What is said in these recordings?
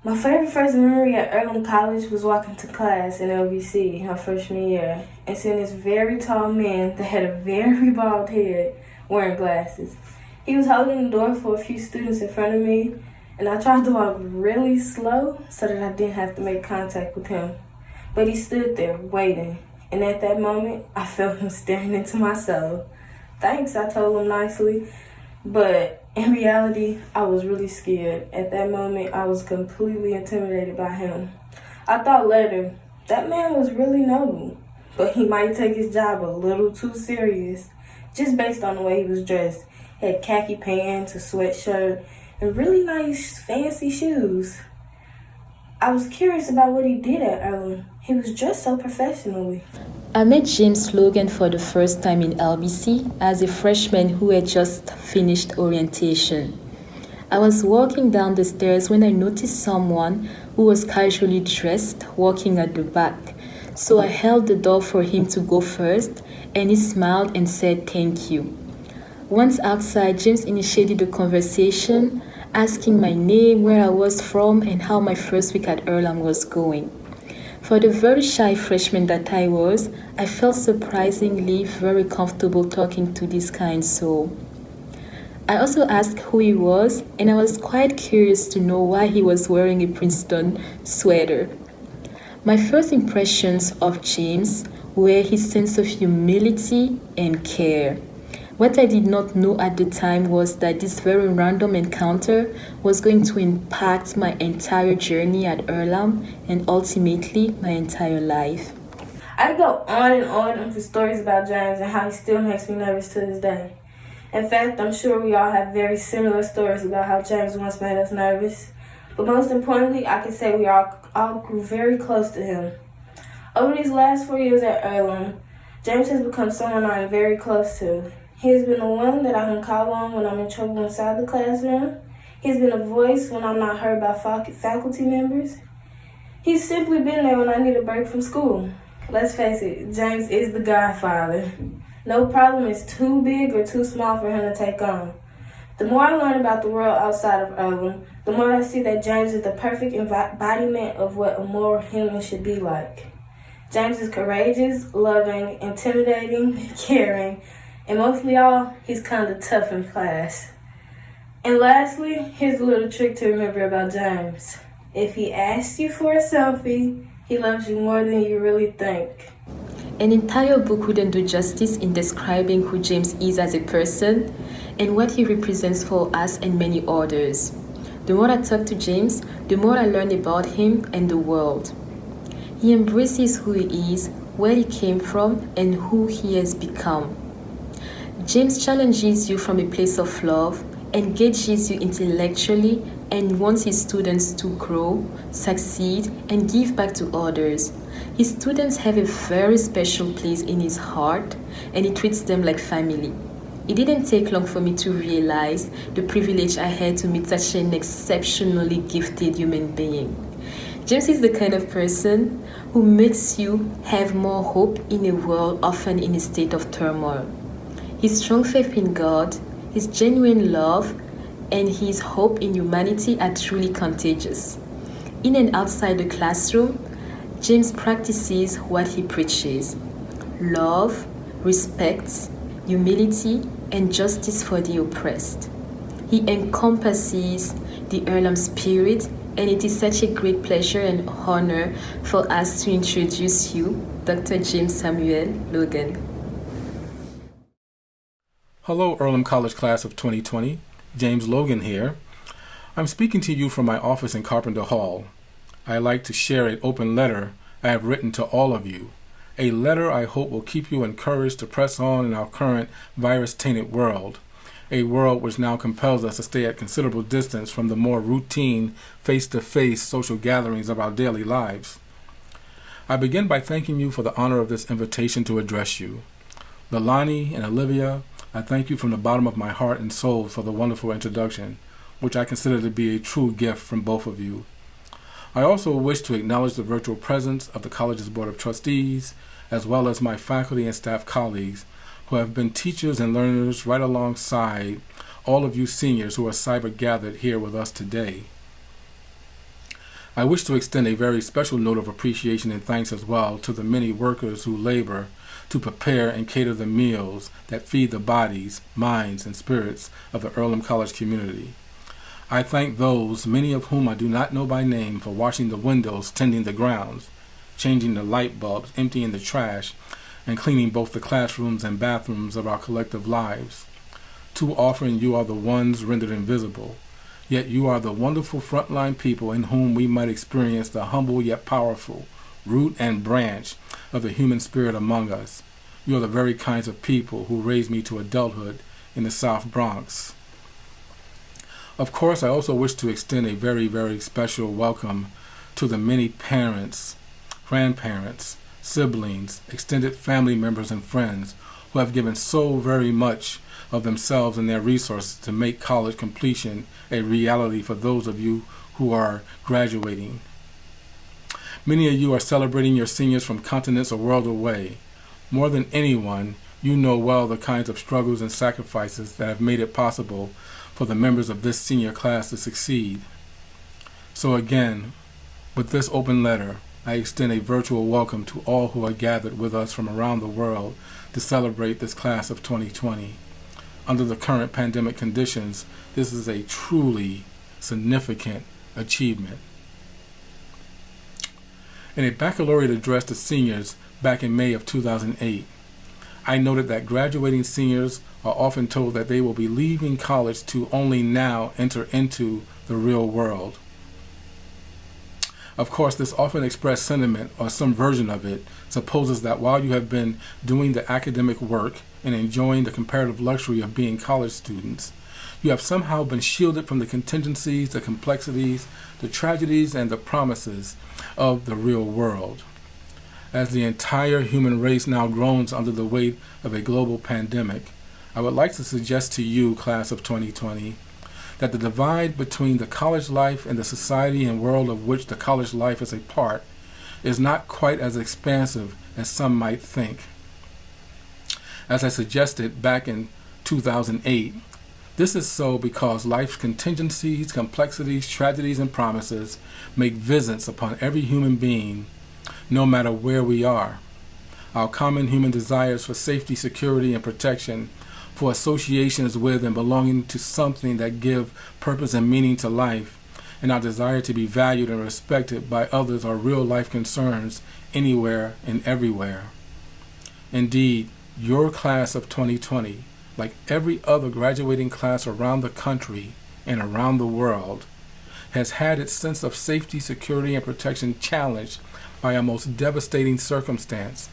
My favorite first memory at Earlham College was walking to class in LBC my freshman year and seeing this very tall man that had a very bald head wearing glasses. He was holding the door for a few students in front of me, and I tried to walk really slow so that I didn't have to make contact with him. But he stood there waiting, and at that moment, I felt him staring into my soul. Thanks, I told him nicely, but in reality, I was really scared. At that moment, I was completely intimidated by him. I thought later, that man was really noble, but he might take his job a little too serious, just based on the way he was dressed. He had khaki pants, a sweatshirt, and really nice fancy shoes. I was curious about what he did at Earlham. He was dressed so professionally. I met James Logan for the first time in LBC as a freshman who had just finished orientation. I was walking down the stairs when I noticed someone who was casually dressed walking at the back. So I held the door for him to go first, and he smiled and said thank you. Once outside, James initiated a conversation, asking my name, where I was from, and how my first week at Earlham was going. For the very shy freshman that I was, I felt surprisingly very comfortable talking to this kind soul. I also asked who he was, and I was quite curious to know why he was wearing a Princeton sweater. My first impressions of James were his sense of humility and care. What I did not know at the time was that this very random encounter was going to impact my entire journey at Earlham and ultimately my entire life. I go on and on with stories about James and how he still makes me nervous to this day. In fact, I'm sure we all have very similar stories about how James once made us nervous. But most importantly, I can say we all grew very close to him. Over these last 4 years at Earlham, James has become someone I'm very close to. He has been the one that I can call on when I'm in trouble inside the classroom. He's been a voice when I'm not heard by faculty members. He's simply been there when I need a break from school. Let's face it, James is the godfather. No problem is too big or too small for him to take on. The more I learn about the world outside of Earlham, the more I see that James is the perfect embodiment of what a moral human should be like. James is courageous, loving, intimidating, caring, and mostly all, he's kind of tough in class. And lastly, here's a little trick to remember about James. If he asks you for a selfie, he loves you more than you really think. An entire book wouldn't do justice in describing who James is as a person and what he represents for us and many others. The more I talk to James, the more I learn about him and the world. He embraces who he is, where he came from, and who he has become. James challenges you from a place of love, engages you intellectually, and wants his students to grow, succeed, and give back to others. His students have a very special place in his heart, and he treats them like family. It didn't take long for me to realize the privilege I had to meet such an exceptionally gifted human being. James is the kind of person who makes you have more hope in a world often in a state of turmoil. His strong faith in God, his genuine love, and his hope in humanity are truly contagious. In and outside the classroom, James practices what he preaches: love, respect, humility, and justice for the oppressed. He encompasses the Earlham spirit, and it is such a great pleasure and honor for us to introduce you, Dr. James Samuel Logan. Hello, Earlham College class of 2020. James Logan here. I'm speaking to you from my office in Carpenter Hall. I'd like to share an open letter I have written to all of you. A letter I hope will keep you encouraged to press on in our current virus-tainted world. A world which now compels us to stay at considerable distance from the more routine, face-to-face social gatherings of our daily lives. I begin by thanking you for the honor of this invitation to address you. Lalani and Olivia, I thank you from the bottom of my heart and soul for the wonderful introduction, which I consider to be a true gift from both of you. I also wish to acknowledge the virtual presence of the college's Board of Trustees, as well as my faculty and staff colleagues, who have been teachers and learners right alongside all of you seniors who are cyber gathered here with us today. I wish to extend a very special note of appreciation and thanks as well to the many workers who labor to prepare and cater the meals that feed the bodies, minds, and spirits of the Earlham College community. I thank those, many of whom I do not know by name, for washing the windows, tending the grounds, changing the light bulbs, emptying the trash, and cleaning both the classrooms and bathrooms of our collective lives. Too often you are the ones rendered invisible, yet you are the wonderful frontline people in whom we might experience the humble yet powerful root and branch of the human spirit among us. You are the very kinds of people who raised me to adulthood in the South Bronx. Of course, I also wish to extend a very, very special welcome to the many parents, grandparents, siblings, extended family members, and friends who have given so very much of themselves and their resources to make college completion a reality for those of you who are graduating. Many of you are celebrating your seniors from continents a world away. More than anyone, you know well the kinds of struggles and sacrifices that have made it possible for the members of this senior class to succeed. So again, with this open letter, I extend a virtual welcome to all who are gathered with us from around the world to celebrate this class of 2020. Under the current pandemic conditions, this is a truly significant achievement. In a baccalaureate address to seniors back in May of 2008, I noted that graduating seniors are often told that they will be leaving college to only now enter into the real world. Of course, this often expressed sentiment, or some version of it, supposes that while you have been doing the academic work and enjoying the comparative luxury of being college students, you have somehow been shielded from the contingencies, the complexities, the tragedies, and the promises of the real world. As the entire human race now groans under the weight of a global pandemic, I would like to suggest to you, class of 2020, that the divide between the college life and the society and world of which the college life is a part is not quite as expansive as some might think. As I suggested back in 2008, this is so because life's contingencies, complexities, tragedies, and promises make visits upon every human being, no matter where we are. Our common human desires for safety, security, and protection, for associations with and belonging to something that give purpose and meaning to life, and our desire to be valued and respected by others are real life concerns anywhere and everywhere. Indeed, your class of 2020, like every other graduating class around the country and around the world, has had its sense of safety, security, and protection challenged by a most devastating circumstance,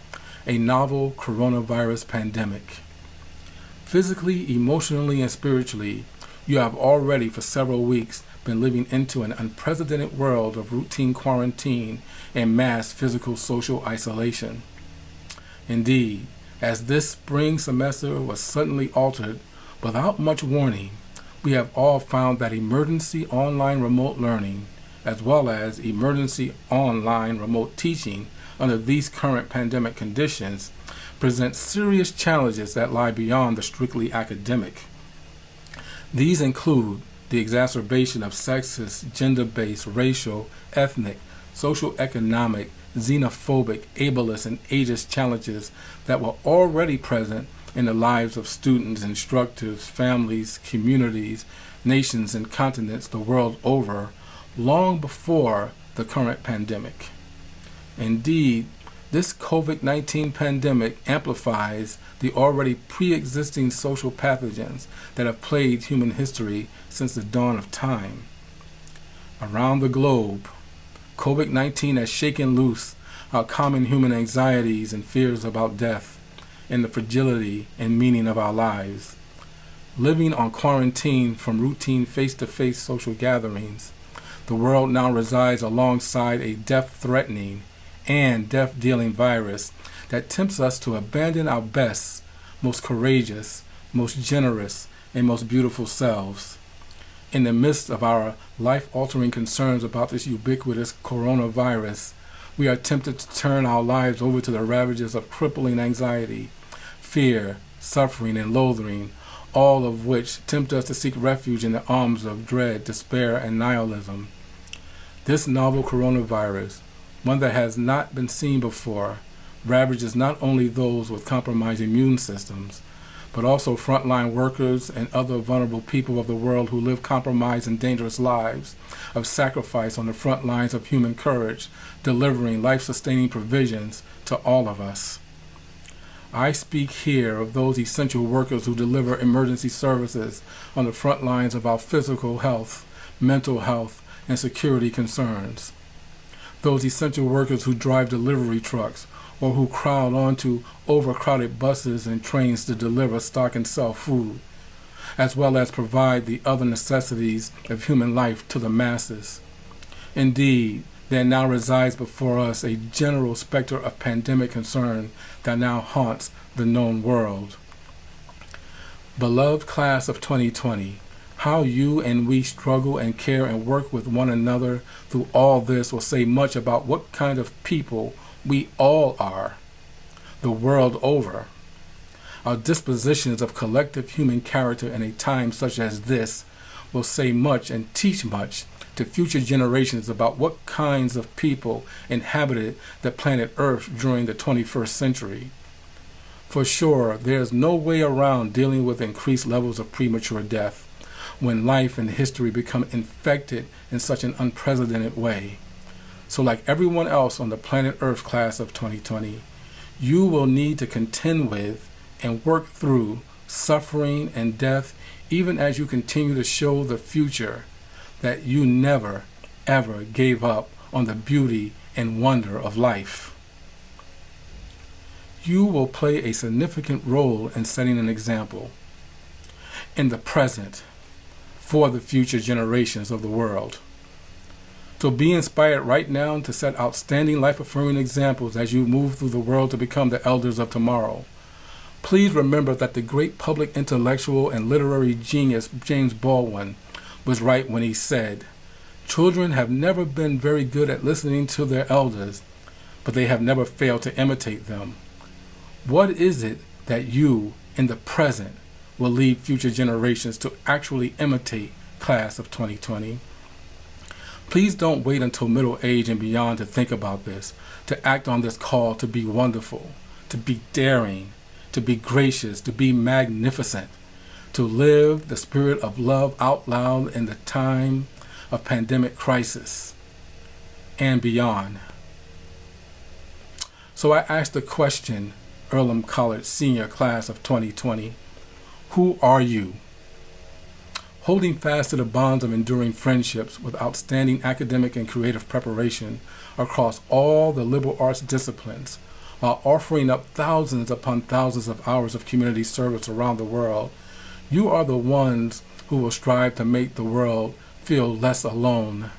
a novel coronavirus pandemic. Physically, emotionally, and spiritually, you have already for several weeks been living into an unprecedented world of routine quarantine and mass physical social isolation. Indeed, as this spring semester was suddenly altered without much warning, we have all found that emergency online remote learning, as well as emergency online remote teaching under these current pandemic conditions, present serious challenges that lie beyond the strictly academic. These include the exacerbation of sexist, gender-based, racial, ethnic, social, economic, xenophobic, ableist, and ageist challenges that were already present in the lives of students, instructors, families, communities, nations, and continents the world over long before the current pandemic. Indeed, this COVID-19 pandemic amplifies the already pre-existing social pathogens that have plagued human history since the dawn of time. Around the globe, COVID-19 has shaken loose our common human anxieties and fears about death and the fragility and meaning of our lives. Living on quarantine from routine face-to-face social gatherings, the world now resides alongside a death-threatening and death-dealing virus that tempts us to abandon our best, most courageous, most generous, and most beautiful selves. In the midst of our life-altering concerns about this ubiquitous coronavirus, we are tempted to turn our lives over to the ravages of crippling anxiety, fear, suffering, and loathing, all of which tempt us to seek refuge in the arms of dread, despair, and nihilism. This novel coronavirus, one that has not been seen before, ravages not only those with compromised immune systems, but also frontline workers and other vulnerable people of the world who live compromised and dangerous lives of sacrifice on the front lines of human courage, delivering life-sustaining provisions to all of us. I speak here of those essential workers who deliver emergency services on the front lines of our physical health, mental health, and security concerns. Those essential workers who drive delivery trucks or who crowd onto overcrowded buses and trains to deliver stock and sell food, as well as provide the other necessities of human life to the masses. Indeed, there now resides before us a general specter of pandemic concern that now haunts the known world. Beloved class of 2020, how you and we struggle and care and work with one another through all this will say much about what kind of people we all are, the world over. Our dispositions of collective human character in a time such as this will say much and teach much to future generations about what kinds of people inhabited the planet Earth during the 21st century. For sure, there's no way around dealing with increased levels of premature death when life and history become infected in such an unprecedented way. So like everyone else on the planet Earth class of 2020, you will need to contend with and work through suffering and death even as you continue to show the future that you never, ever gave up on the beauty and wonder of life. You will play a significant role in setting an example in the present for the future generations of the world. So be inspired right now to set outstanding life-affirming examples as you move through the world to become the elders of tomorrow. Please remember that the great public intellectual and literary genius James Baldwin was right when he said, "Children have never been very good at listening to their elders, but they have never failed to imitate them." What is it that you, in the present, will lead future generations to actually imitate, class of 2020? Please don't wait until middle age and beyond to think about this, to act on this call to be wonderful, to be daring, to be gracious, to be magnificent, to live the spirit of love out loud in the time of pandemic crisis and beyond. So I asked the question, Earlham College Senior Class of 2020, who are you? Holding fast to the bonds of enduring friendships with outstanding academic and creative preparation across all the liberal arts disciplines, while offering up thousands upon thousands of hours of community service around the world, you are the ones who will strive to make the world feel less alone,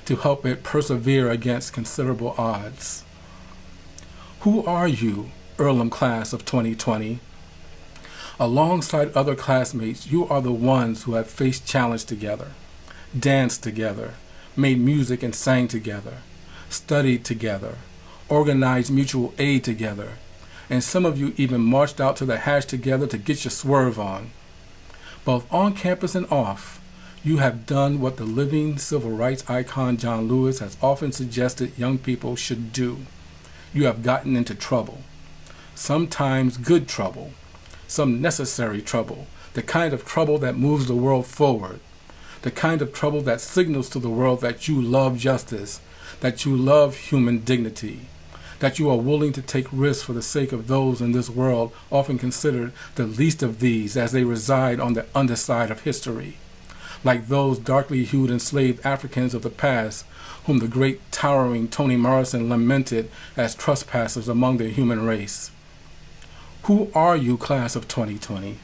to help it persevere against considerable odds. Who are you, Earlham class of 2020? Alongside other classmates, you are the ones who have faced challenge together, danced together, made music and sang together, studied together, organized mutual aid together, and some of you even marched out to the hash together to get your swerve on. Both on campus and off, you have done what the living civil rights icon John Lewis has often suggested young people should do. You have gotten into trouble, sometimes good trouble, some necessary trouble, the kind of trouble that moves the world forward, the kind of trouble that signals to the world that you love justice, that you love human dignity, that you are willing to take risks for the sake of those in this world often considered the least of these as they reside on the underside of history, like those darkly hued enslaved Africans of the past whom the great towering Toni Morrison lamented as trespassers among the human race. Who are you, class of 2020?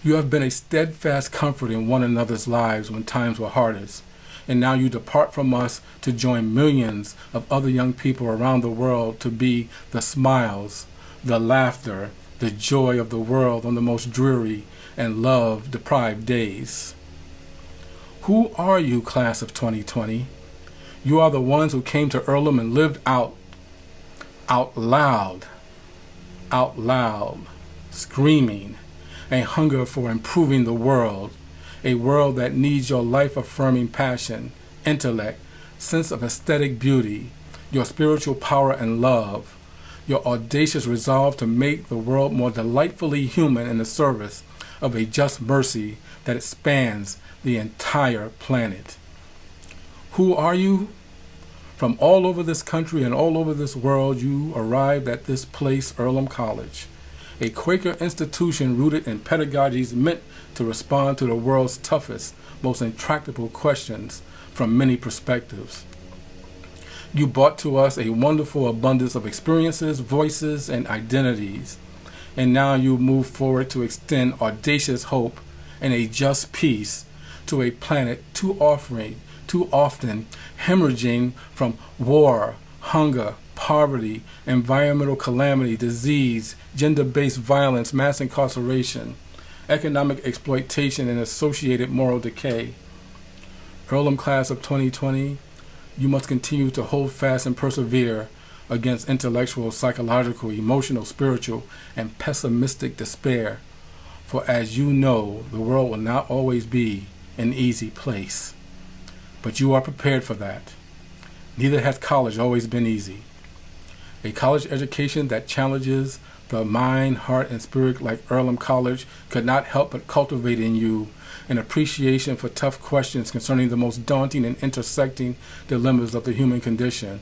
You have been a steadfast comfort in one another's lives when times were hardest, and now you depart from us to join millions of other young people around the world to be the smiles, the laughter, the joy of the world on the most dreary and love-deprived days. Who are you, class of 2020? You are the ones who came to Earlham and lived out loud, screaming, a hunger for improving the world, a world that needs your life-affirming passion, intellect, sense of aesthetic beauty, your spiritual power and love, your audacious resolve to make the world more delightfully human in the service of a just mercy that spans the entire planet. Who are you? From all over this country and all over this world, you arrived at this place, Earlham College, a Quaker institution rooted in pedagogies meant to respond to the world's toughest, most intractable questions from many perspectives. You brought to us a wonderful abundance of experiences, voices, and identities, and now you move forward to extend audacious hope and a just peace to a planet too often hemorrhaging from war, hunger, poverty, environmental calamity, disease, gender-based violence, mass incarceration, economic exploitation, and associated moral decay. Earlham class of 2020, you must continue to hold fast and persevere against intellectual, psychological, emotional, spiritual, and pessimistic despair. For as you know, the world will not always be an easy place. But you are prepared for that. Neither has college always been easy. A college education that challenges the mind, heart, and spirit like Earlham College could not help but cultivate in you an appreciation for tough questions concerning the most daunting and intersecting dilemmas of the human condition.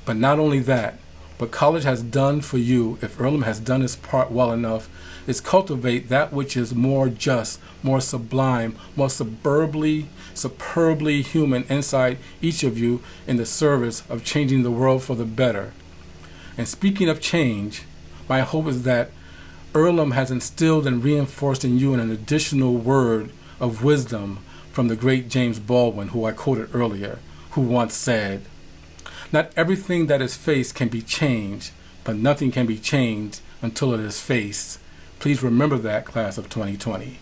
But not only that, what college has done for you, if Earlham has done its part well enough, is cultivate that which is more just, more sublime, more superbly human inside each of you in the service of changing the world for the better. And speaking of change, my hope is that Earlham has instilled and reinforced in you an additional word of wisdom from the great James Baldwin, who I quoted earlier, who once said, "Not everything that is faced can be changed, but nothing can be changed until it is faced." Please remember that, class of 2020.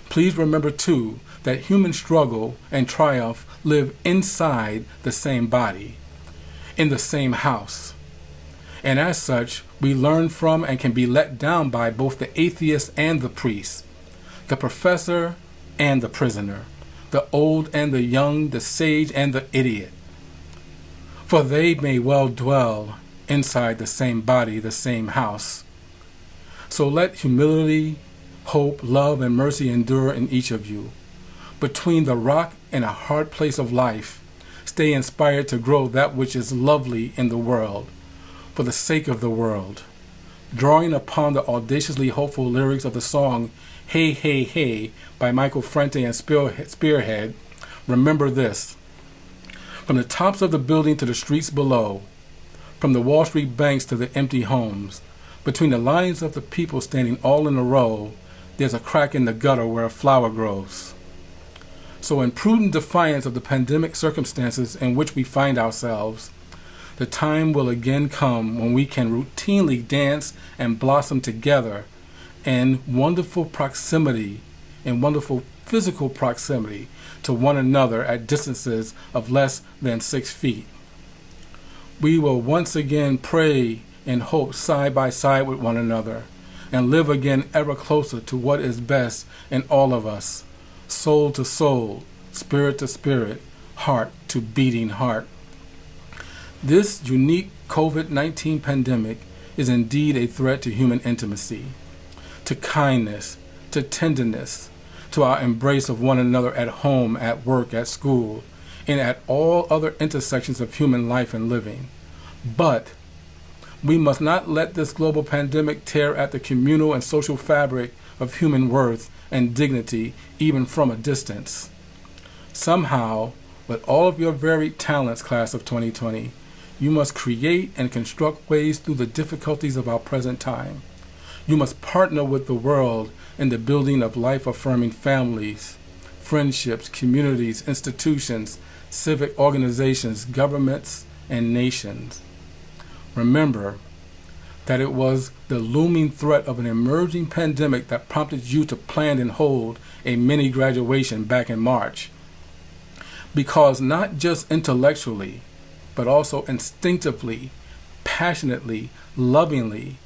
Please remember, too, that human struggle and triumph live inside the same body, in the same house. And as such, we learn from and can be let down by both the atheist and the priest, the professor and the prisoner, the old and the young, the sage and the idiot. For they may well dwell inside the same body, the same house. So let humility, hope, love, and mercy endure in each of you. Between the rock and a hard place of life, stay inspired to grow that which is lovely in the world, for the sake of the world. Drawing upon the audaciously hopeful lyrics of the song Hey, Hey, Hey by Michael Frente and Spearhead, remember this. From the tops of the building to the streets below, from the Wall Street banks to the empty homes, between the lines of the people standing all in a row, there's a crack in the gutter where a flower grows. So in prudent defiance of the pandemic circumstances in which we find ourselves, the time will again come when we can routinely dance and blossom together in wonderful proximity, in wonderful physical proximity to one another at distances of less than 6 feet. We will once again pray and hope side by side with one another and live again ever closer to what is best in all of us, soul to soul, spirit to spirit, heart to beating heart. This unique COVID-19 pandemic is indeed a threat to human intimacy, to kindness, to tenderness, to our embrace of one another at home, at work, at school, and at all other intersections of human life and living. But we must not let this global pandemic tear at the communal and social fabric of human worth and dignity, even from a distance. Somehow, with all of your varied talents, class of 2020, you must create and construct ways through the difficulties of our present time. You must partner with the world in the building of life-affirming families, friendships, communities, institutions, civic organizations, governments, and nations. Remember that it was the looming threat of an emerging pandemic that prompted you to plan and hold a mini graduation back in March. Because not just intellectually, but also instinctively, passionately, lovingly,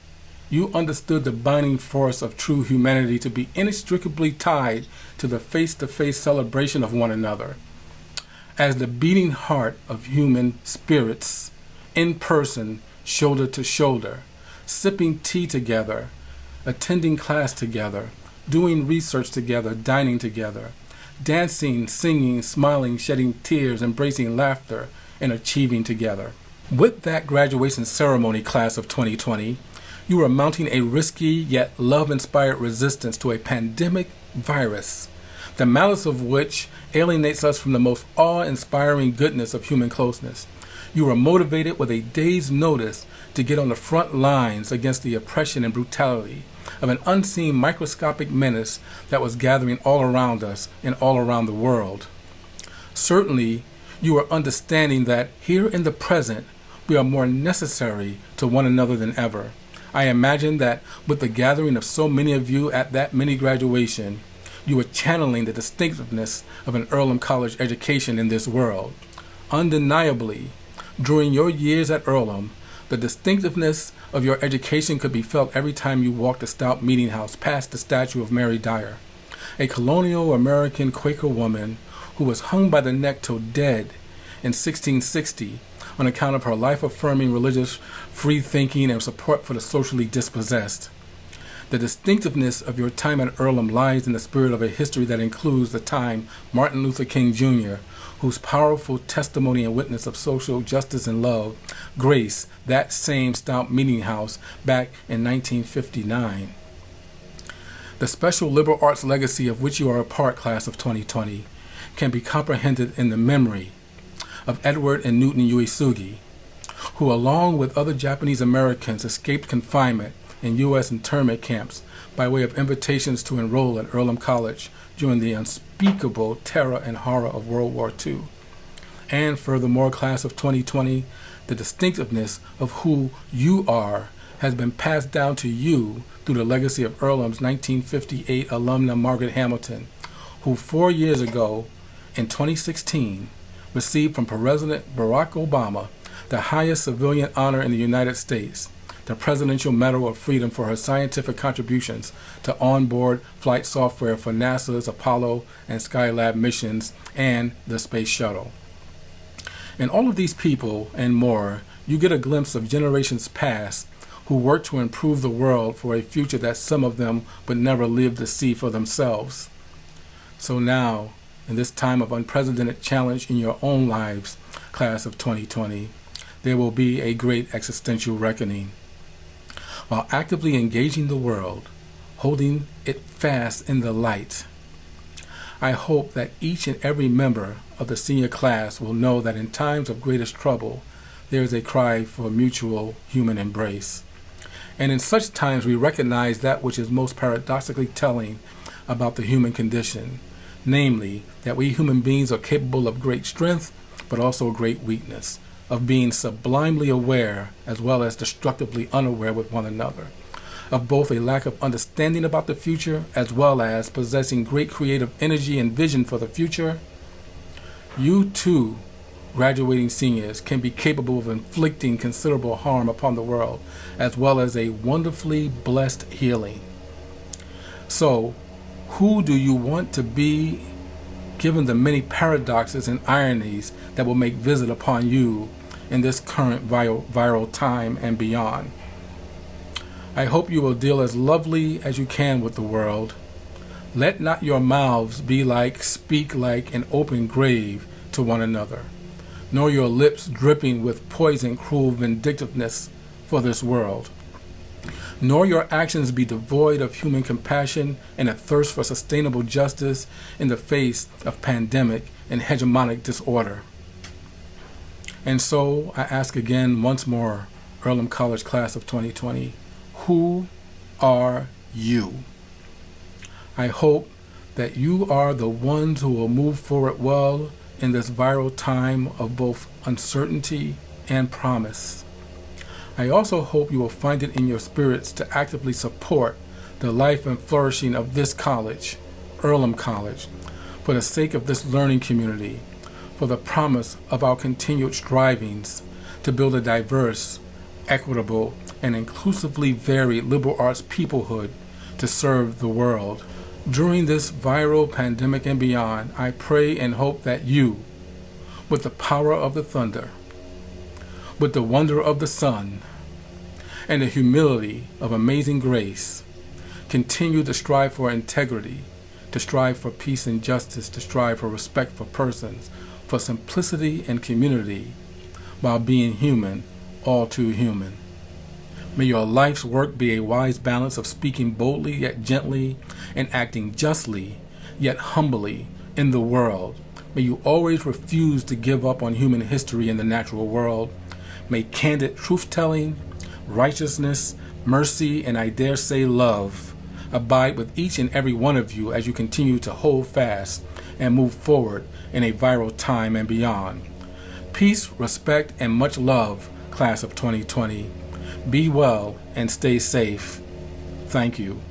you understood the binding force of true humanity to be inextricably tied to the face-to-face celebration of one another. as the beating heart of human spirits, in person, shoulder to shoulder, sipping tea together, attending class together, doing research together, dining together, dancing, singing, smiling, shedding tears, embracing laughter, and achieving together. With that graduation ceremony, class of 2020, you are mounting a risky yet love-inspired resistance to a pandemic virus, the malice of which alienates us from the most awe-inspiring goodness of human closeness. You are motivated with a day's notice to get on the front lines against the oppression and brutality of an unseen microscopic menace that was gathering all around us and all around the world. Certainly, you are understanding that here in the present, we are more necessary to one another than ever. I imagine that with the gathering of so many of you at that mini graduation, you are channeling the distinctiveness of an Earlham College education in this world. Undeniably, during your years at Earlham, the distinctiveness of your education could be felt every time you walked the stout meeting house past the statue of Mary Dyer, a colonial American Quaker woman who was hung by the neck till dead in 1660 on account of her life-affirming religious free-thinking and support for the socially dispossessed. The distinctiveness of your time at Earlham lies in the spirit of a history that includes the time Martin Luther King Jr., whose powerful testimony and witness of social justice and love graced that same stout meeting house back in 1959. The special liberal arts legacy of which you are a part, class of 2020, can be comprehended in the memory of Edward and Newton Uesugi, who along with other Japanese Americans escaped confinement in U.S. internment camps by way of invitations to enroll at Earlham College during the unspeakable terror and horror of World War II. And furthermore, class of 2020, the distinctiveness of who you are has been passed down to you through the legacy of Earlham's 1958 alumna Margaret Hamilton, who 4 years ago, in 2016, received from President Barack Obama the highest civilian honor in the United States, the Presidential Medal of Freedom, for her scientific contributions to onboard flight software for NASA's Apollo and Skylab missions and the Space Shuttle. In all of these people and more, you get a glimpse of generations past who worked to improve the world for a future that some of them would never live to see for themselves. So now, in this time of unprecedented challenge in your own lives, class of 2020, there will be a great existential reckoning. While actively engaging the world, holding it fast in the light, I hope that each and every member of the senior class will know that in times of greatest trouble, there is a cry for mutual human embrace. And in such times, we recognize that which is most paradoxically telling about the human condition, namely, that we human beings are capable of great strength, but also great weakness, of being sublimely aware as well as destructively unaware with one another, of both a lack of understanding about the future as well as possessing great creative energy and vision for the future. You too, graduating seniors, can be capable of inflicting considerable harm upon the world as well as a wonderfully blessed healing. So, who do you want to be, given the many paradoxes and ironies that will make visit upon you in this current viral time and beyond? I hope you will deal as lovely as you can with the world. Let not your mouths be like, speak like an open grave to one another, nor your lips dripping with poison, cruel vindictiveness for this world, nor your actions be devoid of human compassion and a thirst for sustainable justice in the face of pandemic and hegemonic disorder. And so I ask again once more, Earlham College class of 2020, who are you? I hope that you are the ones who will move forward well in this viral time of both uncertainty and promise. I also hope you will find it in your spirits to actively support the life and flourishing of this college, Earlham College, for the sake of this learning community, for the promise of our continued strivings to build a diverse, equitable, and inclusively varied liberal arts peoplehood to serve the world. During this viral pandemic and beyond, I pray and hope that you, with the power of the thunder, with the wonder of the sun, and the humility of amazing grace. Continue to strive for integrity, to strive for peace and justice, to strive for respect for persons, for simplicity and community, while being human, all too human. May your life's work be a wise balance of speaking boldly yet gently and acting justly yet humbly in the world. May you always refuse to give up on human history in the natural world. May candid truth-telling, righteousness, mercy, and I dare say love abide with each and every one of you as you continue to hold fast and move forward in a viral time and beyond. Peace, respect, and much love, class of 2020. Be well and stay safe. Thank you.